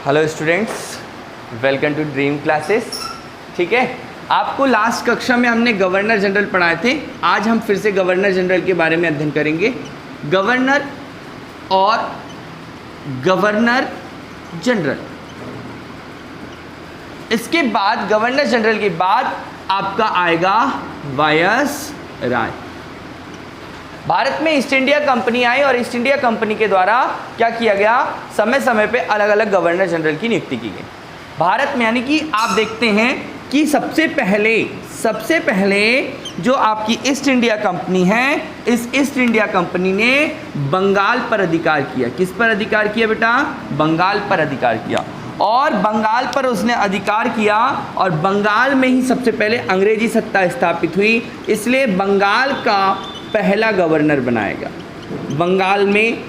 Hello students, welcome to dream classes. ठीक है, आपको लास्ट कक्षा में हमने गवर्नर जनरल पढ़ाए थे। आज हम फिर से गवर्नर जनरल के बारे में अध्ययन करेंगे। गवर्नर और गवर्नर जनरल, इसके बाद गवर्नर जनरल के बाद आपका आएगा वायसराय। भारत में ईस्ट इंडिया कंपनी आई और ईस्ट इंडिया कंपनी के द्वारा क्या किया गया, समय समय पे अलग अलग गवर्नर जनरल की नियुक्ति की गई भारत में। यानी कि आप देखते हैं कि सबसे पहले जो आपकी ईस्ट इंडिया कंपनी है, इस ईस्ट इंडिया कंपनी ने बंगाल पर अधिकार किया। किस पर अधिकार किया बेटा? बंगाल पर अधिकार किया। और बंगाल पर उसने अधिकार किया और बंगाल में ही सबसे पहले अंग्रेजी सत्ता स्थापित हुई, इसलिए बंगाल का पहला गवर्नर बनाया गया। बंगाल में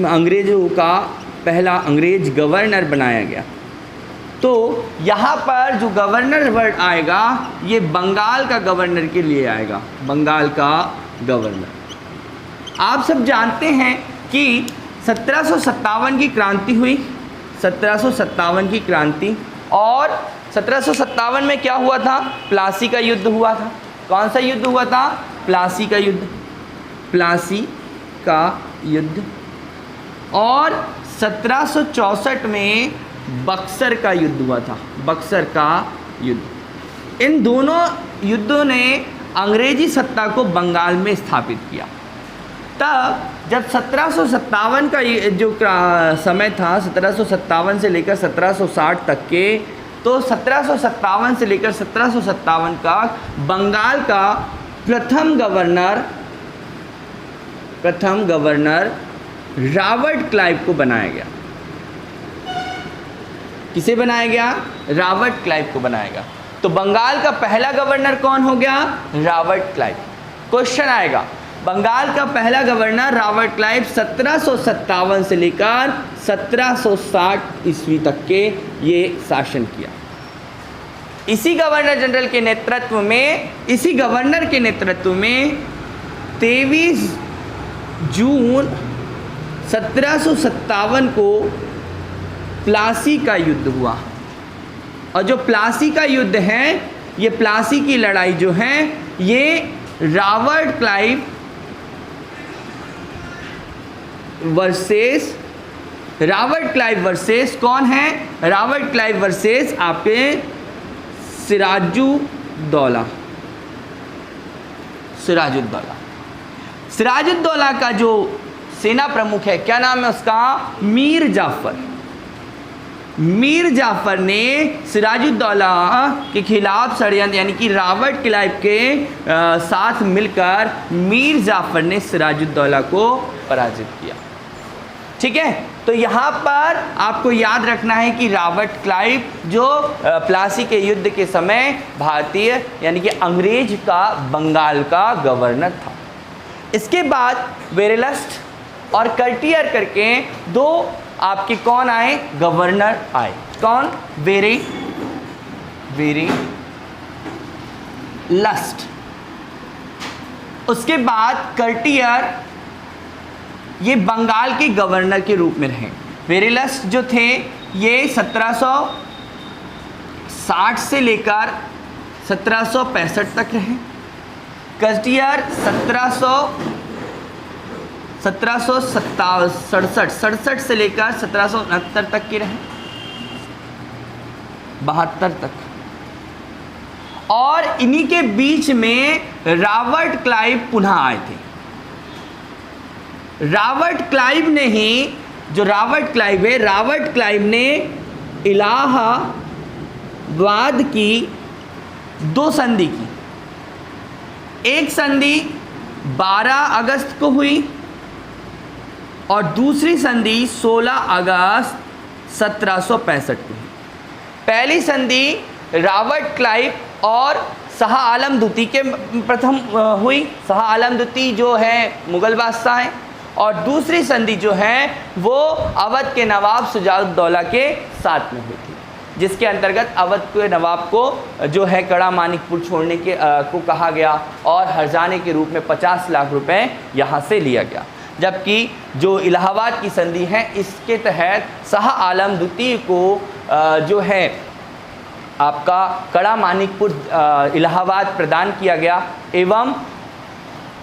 अंग्रेजों का पहला अंग्रेज गवर्नर बनाया गया। तो यहाँ पर जो गवर्नर वर्ड आएगा ये बंगाल का गवर्नर के लिए आएगा, बंगाल का गवर्नर। आप सब जानते हैं कि 1757 की क्रांति हुई, 1757 की क्रांति। और 1757 में क्या हुआ था? प्लासी का युद्ध हुआ था। कौन सा युद्ध हुआ था? प्लासी का युद्ध, प्लासी का युद्ध। और 1764 में बक्सर का युद्ध हुआ था, बक्सर का युद्ध। इन दोनों युद्धों ने अंग्रेजी सत्ता को बंगाल में स्थापित किया। तब जब 1757 का जो समय था, 1757 से लेकर 1760 तक के, तो 1757 से लेकर 1757 का बंगाल का प्रथम गवर्नर रॉबर्ट क्लाइव को बनाया गया। किसे बनाया गया? रॉबर्ट क्लाइव को बनाया गया। तो बंगाल का पहला गवर्नर कौन हो गया? Robert Clive. क्वेश्चन आएगा, बंगाल का पहला गवर्नर रॉबर्ट क्लाइव 1757 से लेकर 1760 ईस्वी तक के ये शासन किया। इसी गवर्नर जनरल के नेतृत्व में 23 जून 1757 को प्लासी का युद्ध हुआ। और जो प्लासी का युद्ध है, ये प्लासी की लड़ाई जो है, ये रॉबर्ट क्लाइव वर्सेस कौन है? रॉबर्ट क्लाइव वर्सेस आपके सिराजुद्दौला। सिराजुद्दौला का जो सेना प्रमुख है, क्या नाम है उसका? मीर जाफर ने सिराजुद्दौला के खिलाफ षड्यंत्र, यानी कि रॉबर्ट क्लाइव के साथ मिलकर मीर जाफर ने सिराजुद्दौला को पराजित किया। ठीक है, तो यहाँ पर आपको याद रखना है कि रॉबर्ट क्लाइव जो प्लासी के युद्ध के समय भारतीय यानी कि अंग्रेज का बंगाल का गवर्नर था। इसके बाद वेरेलस्ट और कर्टियर करके दो आपके कौन आए? गवर्नर आए। कौन? वेरेलस्ट। उसके बाद कर्टियर ये बंगाल के गवर्नर के रूप में रहे। वेरेलस्ट जो थे ये 1760 से लेकर 1765 तक रहे। कर्टियर 1767 से लेकर 1769 तक के रहे, 72 तक। और इन्हीं के बीच में रॉबर्ट क्लाइव पुनः आए थे। रॉबर्ट क्लाइव ने इलाहाबाद की दो संधि की। एक संधि 12 अगस्त को हुई और दूसरी संधि 16 अगस्त 1765 को हुई। पहली संधि रॉबर्ट क्लाइव और शाह आलम द्वितीय के प्रथम हुई। शाह आलम द्वितीय जो है मुगल बादशाह हैं, और दूसरी संधि जो है वो अवध के नवाब शुजाउद्दौला के साथ में हुई थी, जिसके अंतर्गत अवध के नवाब को जो है कड़ा मानिकपुर छोड़ने के को कहा गया और हर्जाने के रूप में 50 लाख रुपए यहाँ से लिया गया। जबकि जो इलाहाबाद की संधि है इसके तहत शाह आलम द्वितीय को जो है आपका कड़ा मानिकपुर इलाहाबाद प्रदान किया गया एवं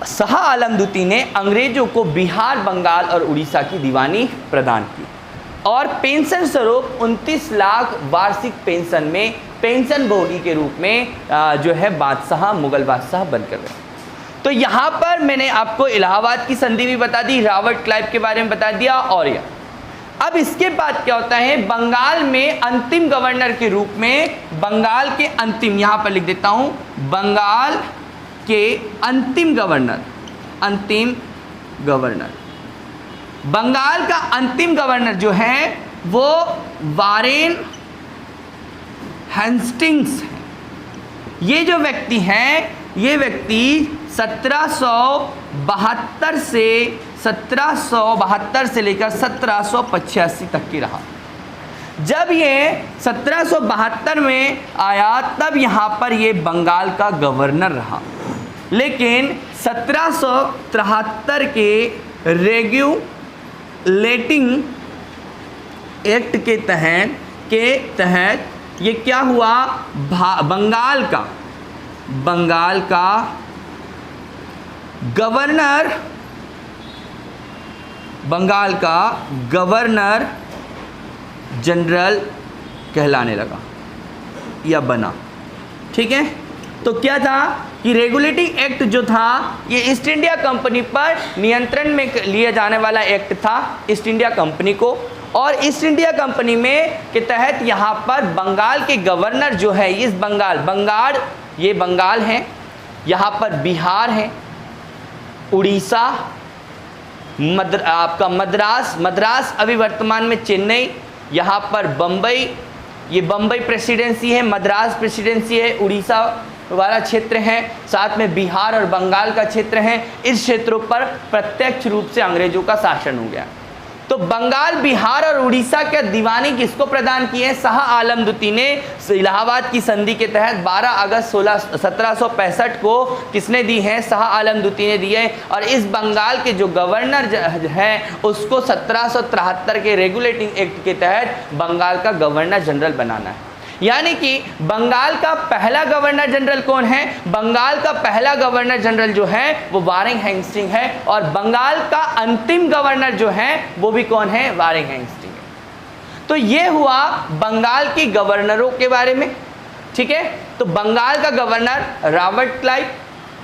शाह आलम द्वितीय ने अंग्रेजों को बिहार, बंगाल और उड़ीसा की दीवानी प्रदान की और पेंशन स्वरूप 29 लाख वार्षिक पेंशन में पेंशन भोगी के रूप में जो है बादशाह, मुगल बादशाह बनकर रहे। तो यहाँ पर मैंने आपको इलाहाबाद की संधि भी बता दी, रॉबर्ट क्लाइव के बारे में बता दिया और यह अब इसके बाद क्या होता है, बंगाल में अंतिम गवर्नर के रूप में, बंगाल के अंतिम, यहाँ पर लिख देता हूँ, बंगाल के अंतिम गवर्नर, बंगाल का अंतिम गवर्नर जो है वो वारेन हेस्टिंग्स है। ये जो व्यक्ति हैं, ये व्यक्ति 1772 से लेकर 1785 तक की रहा। जब ये 1772 में आया तब यहाँ पर ये बंगाल का गवर्नर रहा, लेकिन 1773 के रेगुलेटिंग एक्ट के तहत ये क्या हुआ, बंगाल का गवर्नर जनरल कहलाने लगा या बना। ठीक है, तो क्या था कि रेगुलेटिंग एक्ट जो था ये ईस्ट इंडिया कंपनी पर नियंत्रण में लिया जाने वाला एक्ट था ईस्ट इंडिया कंपनी को, और ईस्ट इंडिया कंपनी में के तहत यहाँ पर बंगाल के गवर्नर जो है, इस बंगाल ये बंगाल है, यहाँ पर बिहार है, उड़ीसा, आपका मद्रास अभी वर्तमान में चेन्नई, यहाँ पर बम्बई, ये बम्बई प्रेसिडेंसी है, मद्रास प्रेसिडेंसी है, उड़ीसा वाला क्षेत्र है, साथ में बिहार और बंगाल का क्षेत्र है। इस क्षेत्रों पर प्रत्यक्ष रूप से अंग्रेजों का शासन हो गया। तो बंगाल, बिहार और उड़ीसा के दीवानी किसको प्रदान किए हैं, शाह आलम द्वितीय ने इलाहाबाद की संधि के तहत 12 अगस्त 1765 को किसने दी है, शाह आलम द्वितीय ने दी है। और इस बंगाल के जो गवर्नर हैं उसको 1773 के रेगुलेटिंग एक्ट के तहत बंगाल का गवर्नर जनरल बनाना है। यानी कि बंगाल का पहला गवर्नर जनरल कौन है, बंगाल का पहला गवर्नर जनरल जो है वो वारेन हेस्टिंग्स है, और बंगाल का अंतिम गवर्नर जो है वो भी कौन है, वारेन हेस्टिंग्स है। तो ये हुआ बंगाल के गवर्नरों के बारे में। ठीक है, तो बंगाल का गवर्नर रॉबर्ट क्लाइव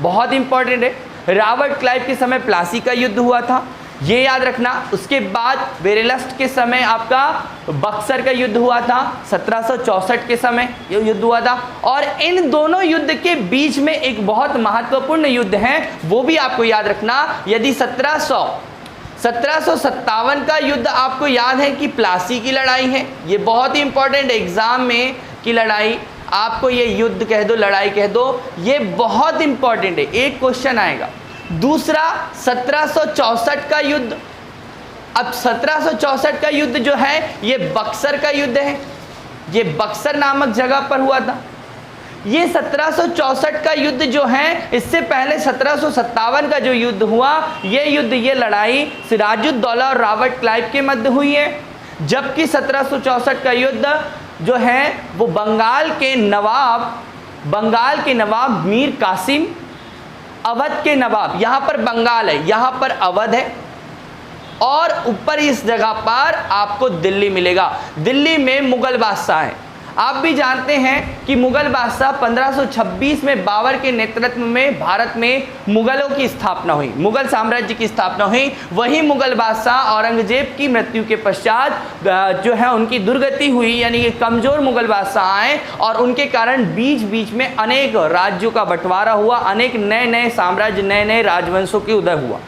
बहुत इंपॉर्टेंट है। रॉबर्ट क्लाइव के समय प्लासी का युद्ध हुआ था, ये याद रखना। उसके बाद वेरेलस्ट के समय आपका बक्सर का युद्ध हुआ था, 1764 के समय ये युद्ध हुआ था। और इन दोनों युद्ध के बीच में एक बहुत महत्वपूर्ण युद्ध है, वो भी आपको याद रखना। यदि 1757 का युद्ध आपको याद है कि प्लासी की लड़ाई है, ये बहुत ही इंपॉर्टेंट एग्जाम में की लड़ाई, आपको ये युद्ध कह दो, लड़ाई कह दो, ये बहुत इंपॉर्टेंट है, एक क्वेश्चन आएगा। दूसरा 1764 का युद्ध। अब 1764 का युद्ध जो है ये बक्सर का युद्ध है, ये बक्सर नामक जगह पर हुआ था। ये 1764 का युद्ध जो है, इससे पहले 1757 का जो युद्ध हुआ, ये युद्ध, ये लड़ाई सिराजुद्दौला और रॉबर्ट क्लाइव के मध्य हुई है। जबकि 1764 का युद्ध जो है वो बंगाल के नवाब मीर कासिम, अवध के नवाब, यहाँ पर बंगाल है, यहाँ पर अवध है, और ऊपर इस जगह पर आपको दिल्ली मिलेगा। दिल्ली में मुगल बादशाह है। आप भी जानते हैं कि मुगल बादशाह 1526 में बाबर के नेतृत्व में भारत में मुगलों की स्थापना हुई, मुगल साम्राज्य की स्थापना हुई। वही मुगल बादशाह औरंगजेब की मृत्यु के पश्चात जो है उनकी दुर्गति हुई, यानी कि कमज़ोर मुगल बादशाह आए, और उनके कारण बीच बीच में अनेक राज्यों का बंटवारा हुआ, अनेक नए नए साम्राज्य, नए नए राजवंशों के उदय हुआ।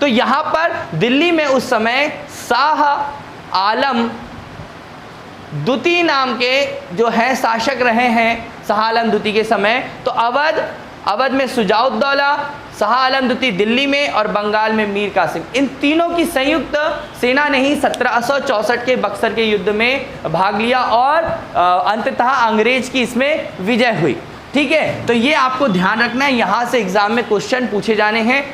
तो यहाँ पर दिल्ली में उस समय शाह आलम द्वितीय नाम के जो है शासक रहे हैं, शाह आलम द्वितीय के समय। तो अवध में शुजाउद्दौला, शाह आलम द्वितीय दिल्ली में, और बंगाल में मीर कासिम, इन तीनों की संयुक्त सेना ने ही 1764 के बक्सर के युद्ध में भाग लिया, और अंततः अंग्रेज की इसमें विजय हुई। ठीक है, तो ये आपको ध्यान रखना है, यहाँ से एग्जाम में क्वेश्चन पूछे जाने हैं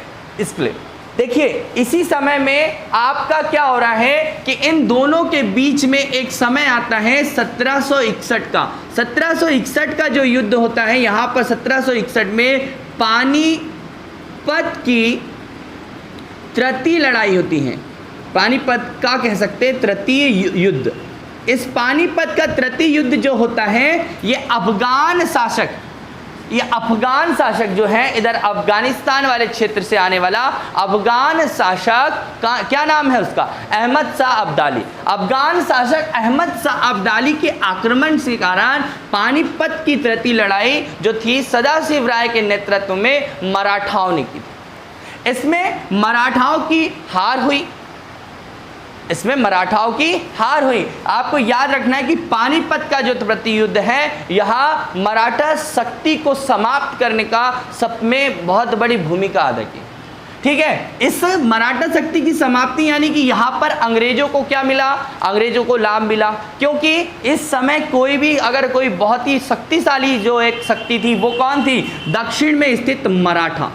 इसलिए। देखिए इसी समय में आपका क्या हो रहा है कि इन दोनों के बीच में एक समय आता है 1761 का। 1761 का जो युद्ध होता है यहाँ पर 1761 में पानीपत की तृतीय लड़ाई होती है। पानीपत का कह सकते हैं तृतीय युद्ध। इस पानीपत का तृतीय युद्ध जो होता है ये अफगान शासक जो है इधर अफगानिस्तान वाले क्षेत्र से आने वाला अफगान शासक का क्या नाम है उसका, अहमद शाह अब्दाली। अफगान शासक अहमद शाह अब्दाली के आक्रमण के कारण पानीपत की तृतीय लड़ाई जो थी सदाशिव राय के नेतृत्व में मराठाओं ने की। इसमें मराठाओं की हार हुई। आपको याद रखना है कि पानीपत का जो तृतीय युद्ध है यहाँ मराठा शक्ति को समाप्त करने का सब में बहुत बड़ी भूमिका अदा की। ठीक है, इस मराठा शक्ति की समाप्ति यानी कि यहाँ पर अंग्रेजों को क्या मिला, अंग्रेजों को लाभ मिला, क्योंकि इस समय कोई भी अगर कोई बहुत ही शक्तिशाली जो एक शक्ति थी वो कौन थी, दक्षिण में स्थित मराठा।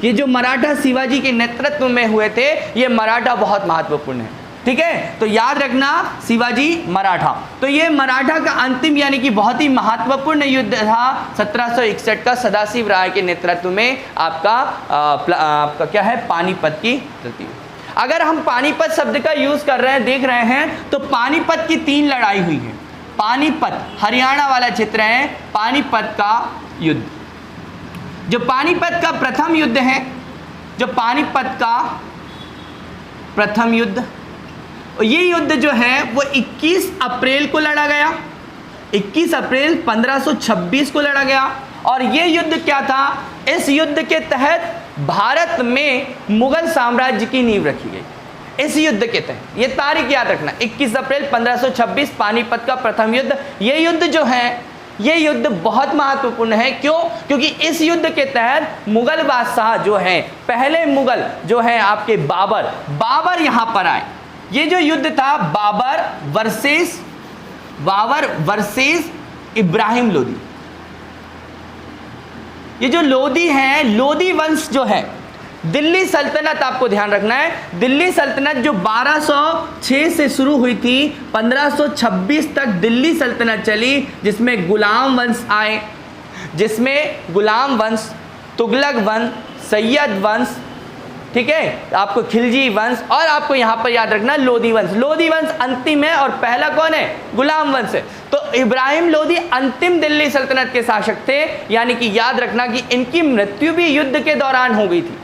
ये जो मराठा शिवाजी के नेतृत्व में हुए थे ये मराठा बहुत महत्वपूर्ण है। ठीक है, तो याद रखना शिवाजी मराठा। तो ये मराठा का अंतिम यानी कि बहुत ही महत्वपूर्ण युद्ध था 1761 का सदाशिव राय के नेतृत्व में आपका क्या है, पानीपत की तृतीय। अगर हम पानीपत शब्द का यूज कर रहे हैं, देख रहे हैं, तो पानीपत की 3 लड़ाई हुई है। पानीपत हरियाणा वाला क्षेत्र है, पानीपत का युद्ध। जो पानीपत का प्रथम युद्ध है, जो पानीपत का प्रथम युद्ध, ये युद्ध जो है वो 21 अप्रैल को लड़ा गया, 21 अप्रैल 1526 को लड़ा गया। और ये युद्ध क्या था, इस युद्ध के तहत भारत में मुगल साम्राज्य की नींव रखी गई। इस युद्ध के तहत, ये तारीख याद रखना, 21 अप्रैल 1526 पानीपत का प्रथम युद्ध। ये युद्ध जो है ये युद्ध बहुत महत्वपूर्ण है। क्यों? क्योंकि इस युद्ध के तहत मुगल बादशाह जो हैं, पहले मुगल जो है आपके बाबर यहाँ पर आए। ये जो युद्ध था बाबर वर्सेस इब्राहिम लोदी। ये जो लोदी है, लोदी वंश जो है, दिल्ली सल्तनत, आपको ध्यान रखना है, दिल्ली सल्तनत जो 1206 से शुरू हुई थी 1526 तक दिल्ली सल्तनत चली, जिसमें गुलाम वंश आए, जिसमें गुलाम वंश, तुगलक वंश, सैयद वंश, ठीक है, आपको खिलजी वंश, और आपको यहां पर याद रखना लोदी वंश। लोदी वंश अंतिम है और पहला कौन है, गुलाम वंश है। तो इब्राहिम लोदी अंतिम दिल्ली सल्तनत के शासक थे, यानी कि याद रखना कि इनकी मृत्यु भी युद्ध के दौरान हो गई थी,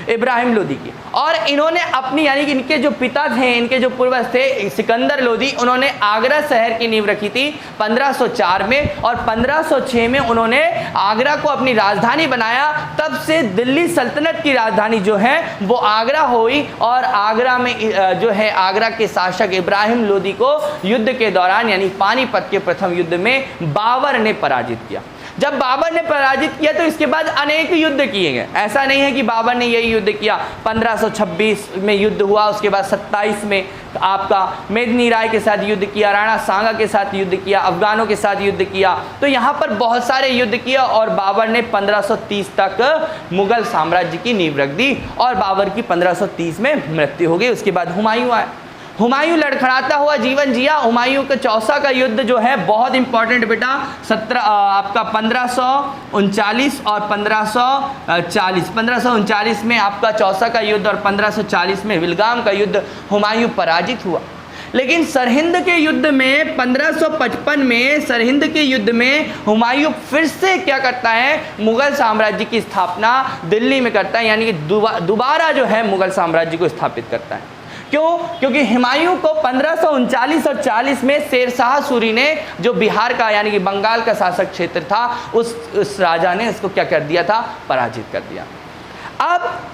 इब्राहिम लोदी की। और इन्होंने अपनी यानी कि इनके जो पिता थे, इनके जो पूर्वज थे सिकंदर लोदी, उन्होंने आगरा शहर की नींव रखी थी 1504 में, और 1506 में उन्होंने आगरा को अपनी राजधानी बनाया। तब से दिल्ली सल्तनत की राजधानी जो है वो आगरा हुई, और आगरा में जो है आगरा के शासक इब्राहिम लोदी को युद्ध के दौरान यानी पानीपत के प्रथम युद्ध में बाबर ने पराजित किया। जब बाबर ने पराजित किया तो इसके बाद अनेक युद्ध किए गए। ऐसा नहीं है कि बाबर ने यही युद्ध किया, 1526 में युद्ध हुआ, उसके बाद 27 में आपका मेदिनी राय के साथ युद्ध किया, राणा सांगा के साथ युद्ध किया, अफगानों के साथ युद्ध किया। तो यहाँ पर बहुत सारे युद्ध किया, और बाबर ने 1530 तक मुगल साम्राज्य की नींव रख दी, और बाबर की 1530 में मृत्यु हो गई। उसके बाद हुमायूं आए। हुमायूं लड़खड़ाता हुआ जीवन जिया। हुमायूं का चौसा का युद्ध जो है बहुत इंपॉर्टेंट बेटा, 1539 और 1540। 1539 में आपका चौसा का युद्ध और 1540 में विलगाम का युद्ध हुमायूं पराजित हुआ। लेकिन सरहिंद के युद्ध में 1555 में सरहिंद के युद्ध में हुमायूं फिर से क्या करता है, मुगल साम्राज्य की स्थापना दिल्ली में करता है, यानी कि दोबारा जो है मुगल साम्राज्य को स्थापित करता है। क्यों? क्योंकि हुमायूं को 1539 और 40 में शेरशाह सूरी ने, जो बिहार का यानी कि बंगाल का शासक क्षेत्र था, उस राजा ने इसको क्या कर दिया था, पराजित कर दिया।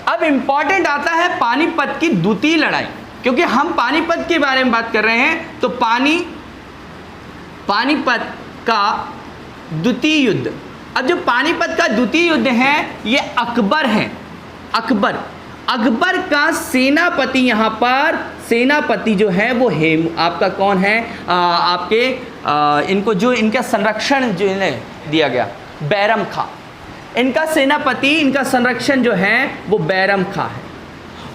अब इंपॉर्टेंट आता है पानीपत की द्वितीय लड़ाई, क्योंकि हम पानीपत के बारे में बात कर रहे हैं। तो पानीपत का द्वितीय युद्ध, अब जो पानीपत का द्वितीय युद्ध है ये अकबर है। अकबर का सेनापति, यहाँ पर सेनापति जो है वो आपका कौन है, इनको जो इनका संरक्षण जो इन्हें दिया गया, बैरम खां। इनका सेनापति, इनका संरक्षण जो है वो बैरम खां है।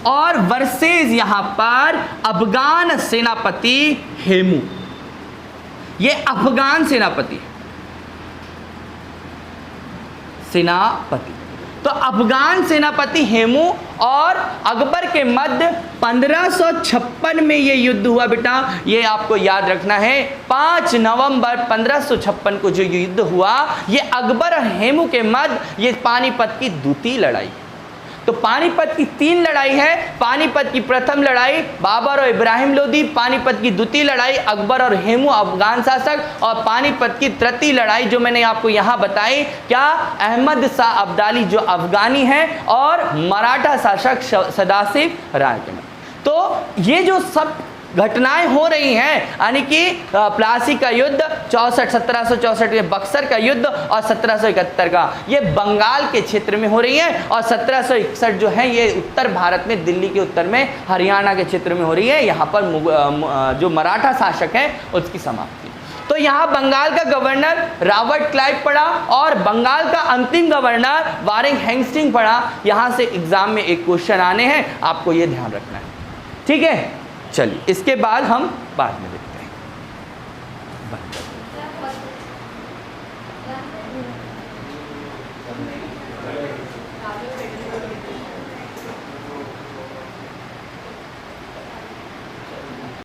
और वर्सेस यहां पर अफगान सेनापति हेमू। ये अफगान सेनापति तो अफगान सेनापति हेमू और अकबर के मध्य 1556 में ये युद्ध हुआ बेटा, ये आपको याद रखना है। 5 नवंबर 1556 को जो युद्ध हुआ ये अकबर और हेमू के मध्य, ये पानीपत की द्वितीय लड़ाई। तो पानीपत की 3 लड़ाई है। पानीपत की प्रथम लड़ाई बाबर और इब्राहिम लोदी, पानीपत की द्वितीय लड़ाई अकबर और हेमू अफगान शासक, और पानीपत की तृतीय लड़ाई जो मैंने आपको यहां बताई, क्या अहमद शाह अब्दाली जो अफगानी है और मराठा शासक सदाशिव राय के मध्य। तो ये जो सब घटनाएं हो रही हैं, यानी कि प्लासी का युद्ध 1764 में, बक्सर का युद्ध और 1771 का, ये बंगाल के क्षेत्र में हो रही है, और 1761 जो है ये उत्तर भारत में, दिल्ली के उत्तर में, हरियाणा के क्षेत्र में हो रही है। यहाँ पर जो मराठा शासक है उसकी समाप्ति। तो यहाँ बंगाल का गवर्नर रॉबर्ट क्लाइव पढ़ा और बंगाल का अंतिम गवर्नर वारेन हेस्टिंग्स पढ़ा। यहाँ से एग्जाम में एक क्वेश्चन आने हैं, आपको ये ध्यान रखना है, ठीक है। चलिए इसके बाद हम बाद में देखते हैं।